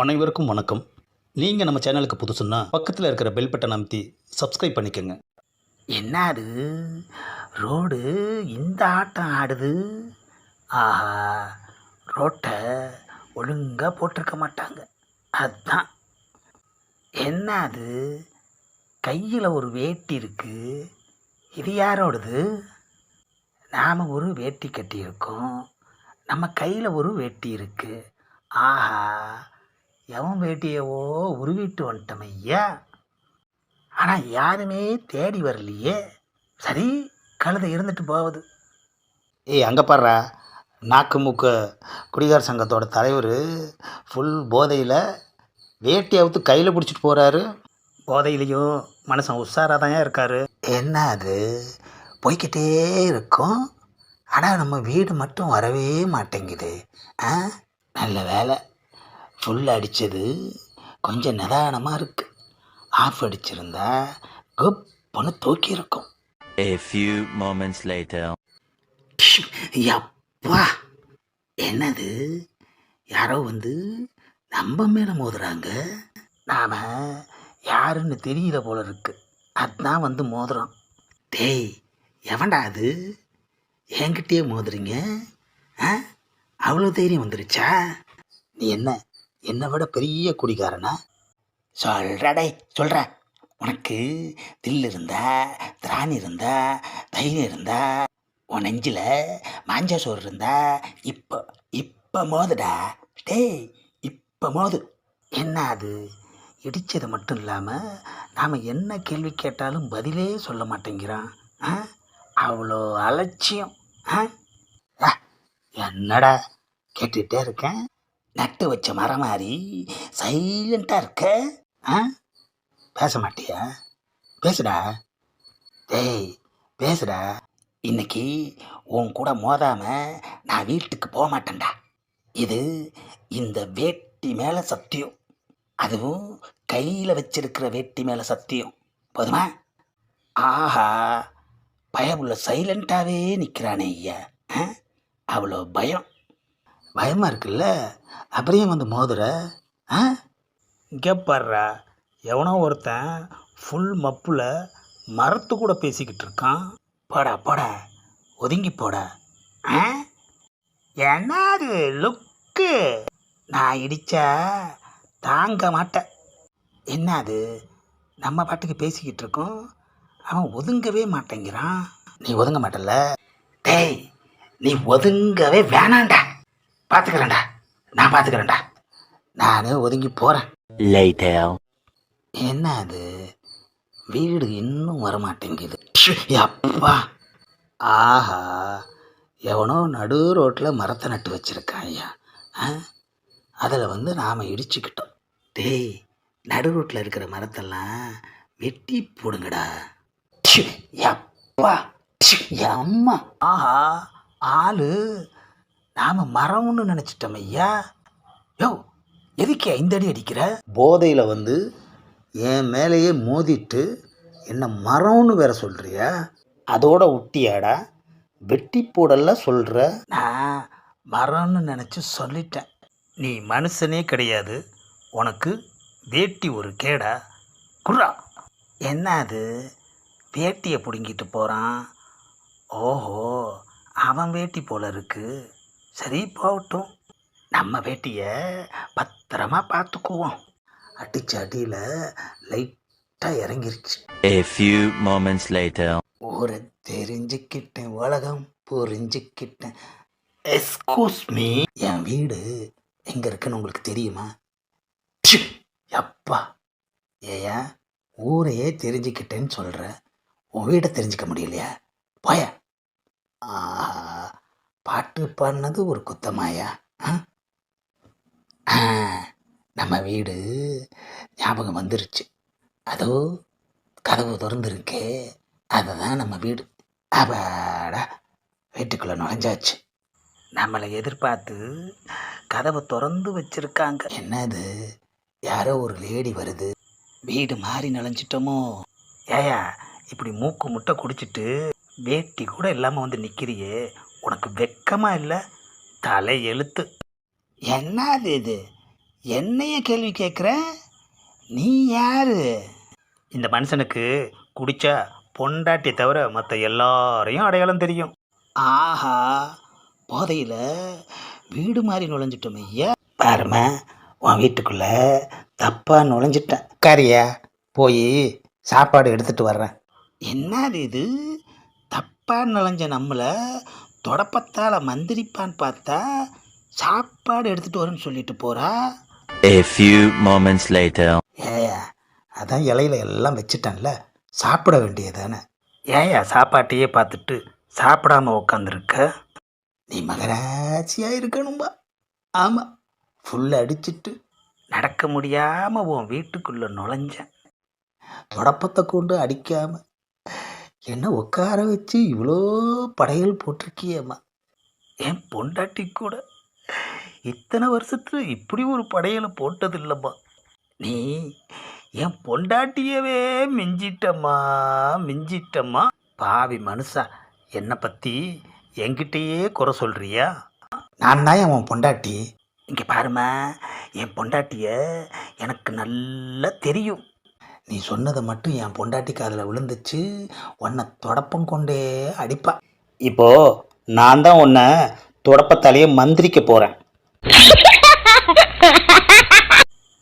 அனைவருக்கும் வணக்கம். நீங்கள் நம்ம சேனலுக்கு புதுசுன்னா பக்கத்தில் இருக்கிற பெல் பட்டன் அமைத்தி சப்ஸ்கிரைப் பண்ணிக்கோங்க. என்ன அது ரோடு இந்த ஆட்டம் ஆடுது? ஆஹா, ரோட்டை ஒழுங்காக போட்டிருக்க மாட்டாங்க. அதுதான். என்ன அது கையில் ஒரு வேட்டி இருக்கு, இது யாரோடது? நாம் ஒரு வேட்டி கட்டியிருக்கோம், நம்ம கையில் ஒரு வேட்டி இருக்கு. ஆஹா, எவன் வேட்டியவோ உருவிட்டு வந்துட்டோம் ஐயா. ஆனால் யாருமே தேடி வரலையே. சரி, கழுதை இருந்துட்டு போகுது. ஏய் அங்கே பாடுறா, நாக்கு மூக்கு குடிகார சங்கத்தோட தலைவர் ஃபுல் போதையில் வேட்டி அவுத்து கையில் பிடிச்சிட்டு போகிறாரு. போதையிலையும் மனுஷன் உஷாராக தான் இருக்காரு. என்ன அது போய்கிட்டே இருக்கும், ஆனால் நம்ம வீடு மட்டும் வரவே மாட்டேங்குது. ஆ, நல்ல வேலை, ஃபுல் அடித்தது கொஞ்சம் நிதானமாக இருக்குது. ஆஃப் அடிச்சிருந்தா குப்புன்னு தூக்கி இருக்கும். A few moments later. அப்பா, என்னது யாரோ வந்து நம்ம மேலே மோதுறாங்க. நாம யாருன்னு தெரியல போல இருக்கு, அதான் வந்து மோதுறோம். டேய், எவன்டா அது என்கிட்டயே மோதுறீங்க? ஆ, அவ்வளோ தைரியம் வந்துருச்சா? நீ என்னை விட பெரிய குடிகாரனா? சொல்கிறடே சொல்கிற. உனக்கு தில் இருந்தா, திராணி இருந்தா, தைரியம் இருந்தா, உன் நெஞ்சில் மாஞ்சா சோறு இருந்தா இப்போ இப்போ மோதுடா. டேய், இப்போ மோது. என்ன அது இடித்தது மட்டும் இல்லாமல் நாம் என்ன கேள்வி கேட்டாலும் பதிலே சொல்ல மாட்டேங்கிறான். ஆ, அவ்வளோ அலட்சியம். ஆ, என்னடா கேட்டுகிட்டே இருக்கேன், நட்டு வச்ச மரம் மாதிரி சைலண்ட்டாக இருக்க. ஆ, பேச மாட்டியா? பேசுடா. டேய் பேசுடா. இன்னைக்கு உன் கூட மோதாம நான் வீட்டுக்கு போக மாட்டேன்டா. இது இந்த வேட்டி மேலே சத்தியம், அதுவும் கையில் வச்சிருக்கிற வேட்டி மேலே சத்தியம். போதுமா? ஆஹா, பயமுள்ள சைலண்ட்டாகவே நிற்கிறானே ஐயா. ஆ, அவ்வளோ பயம். பயமாக இருக்குல்ல, அப்புறம் வந்து மோதுற? ஆ, இங்கே பாடுறா, எவனோ ஒருத்தன் ஃபுல் மப்பில் மரத்து கூட பேசிக்கிட்டு இருக்கான். போடா போடா, ஒதுங்கி போடா. ஆ, என்னது லுக்கு? நான் இடிச்சா தாங்க மாட்டேன். என்னது நம்ம பாட்டுக்கு பேசிக்கிட்டு இருக்கோம், அவன் ஒதுங்கவே மாட்டேங்கிறான். நீ ஒதுங்க மாட்டல்ல? டேய், நீ ஒதுங்கவே வேணாண்டா. பார்த்துக்கிறேன்டா, நான் பார்த்துக்கிறேன்டா. நான் ஒதுங்கி போகிறேன். Later. என்ன அது வீடு இன்னும் வரமாட்டேங்குது? அப்பா, ஆஹா, எவனோ நடு ரோட்டில் மரத்தை நட்டு வச்சிருக்கான் ஐயா. அதில் வந்து நாம் இடிச்சுக்கிட்டோம். டேய், நடு ரோட்டில் இருக்கிற மரத்தெல்லாம் வெட்டி போடுங்கடா. அப்பா, அம்மா, ஆஹா, ஆளு நாம் மரம்னு நினச்சிட்டோம் ஐயா. யோ, எதுக்கே இந்த அடி அடிக்கிற? போதையில் வந்து என் மேலேயே மோதிட்டு என்ன மரம்னு வேற சொல்கிறியா? அதோட ஒட்டியாடா வெட்டி போடலாம் சொல்கிற? நான் மரம்னு நினச்சி சொல்லிட்டேன். நீ மனுஷனே கிடையாது, உனக்கு வேட்டி ஒரு கேடா? குர்ரா. என்ன அது வேட்டியை பிடுங்கிட்டு போகிறான்? ஓஹோ, அவன் வேட்டி போல இருக்கு. சரி, போகட்டும், நம்ம வேட்டியை பத்திரமா பார்த்துக்குவோம். அடிச்ச அடியில் லைட்டாக இறங்கிருச்சு. A few moments later. ஊரை தெரிஞ்சுக்கிட்டேன், உலகம் புரிஞ்சுக்கிட்டேன். எஸ்கூஸ் மீ, என் வீடு எங்கே இருக்குன்னு உங்களுக்கு தெரியுமா? அப்பா, ஏயா ஊரையே தெரிஞ்சுக்கிட்டேன்னு சொல்கிற, உன் வீடை தெரிஞ்சுக்க முடியலையா? போய. பாட்டு பாடினது ஒரு குத்தமாயா? நம்ம வீடு ஞாபகம் வந்துருச்சு. அதோ கதவு திறந்துருக்கே, அதுதான் நம்ம வீடு. அப்பாடா, வீட்டுக்குள்ளே நுழைஞ்சாச்சு. நம்மளை எதிர்பார்த்து கதவை திறந்து வச்சிருக்காங்க. என்னது, யாரோ ஒரு லேடி வருது. வீடு மாறி நுழைஞ்சிட்டோமோ? ஏயா, இப்படி மூக்கு முட்டை குடிச்சிட்டு வேட்டி கூட இல்லாமல் வந்து நிற்கிறியே, உனக்கு வெக்கமா இல்லை? தலை எழுத்து. என்னது இது, என்னைய கேள்வி கேட்குற? நீ யாரு? இந்த மனுஷனுக்கு குடிச்சா பொண்டாட்டியை தவிர மற்ற எல்லாரையும் அடையாளம் தெரியும். ஆஹா, போதையில் வீடு மாதிரி நுழைஞ்சிட்டோம் ஐயா. பாருமா, உன் வீட்டுக்குள்ள தப்பாக நுழைஞ்சிட்டேன். உட்காரியா, போய் சாப்பாடு எடுத்துட்டு வர்றேன். என்னது இது? தப்பாக நுழைஞ்ச நம்மளை தொடப்பத்தால் மந்திரிப்பான்னு பார்த்தா சாப்பாடு எடுத்துகிட்டு வரேன்னு சொல்லிட்டு போகிறா. A few moments later. ஏயா, அதான் இலையில எல்லாம் வச்சுட்டேன்ல, சாப்பிட வேண்டியதானே. ஏயா சாப்பாட்டையே பார்த்துட்டு சாப்பிடாம உக்காந்துருக்க? நீ மகராட்சியாக இருக்கணும்பா. ஆமாம், ஃபுல்லாக அடிச்சிட்டு நடக்க முடியாமல் உன் வீட்டுக்குள்ளே நுழைஞ்சேன். தொடப்பத்தை கொண்டு அடிக்காமல் என்ன உட்கார வச்சு இவ்வளோ படையல் போட்டிருக்கியம்மா. என் பொண்டாட்டி கூட இத்தனை வருஷத்துல இப்படி ஒரு படையலை போட்டது இல்லைம்மா. நீ என் பொண்டாட்டியவே மிஞ்சிட்டம்மா. பாவி மனுஷா, என்னை பற்றி என்கிட்டயே குறை சொல்கிறியா? நான் தான் என் பொண்டாட்டி. இங்கே பாருமா, என் பொண்டாட்டிய எனக்கு நல்லா தெரியும். நீ சொன்னதை மட்டும் என் பொண்டாட்டி காதில் விழுந்துச்சு, உன்னை தொடப்பம் கொண்டே அடிப்பா. இப்போ நான் தான் உன்னை தொடப்பத்தாலேயே மந்திரிக்க போகிறேன்.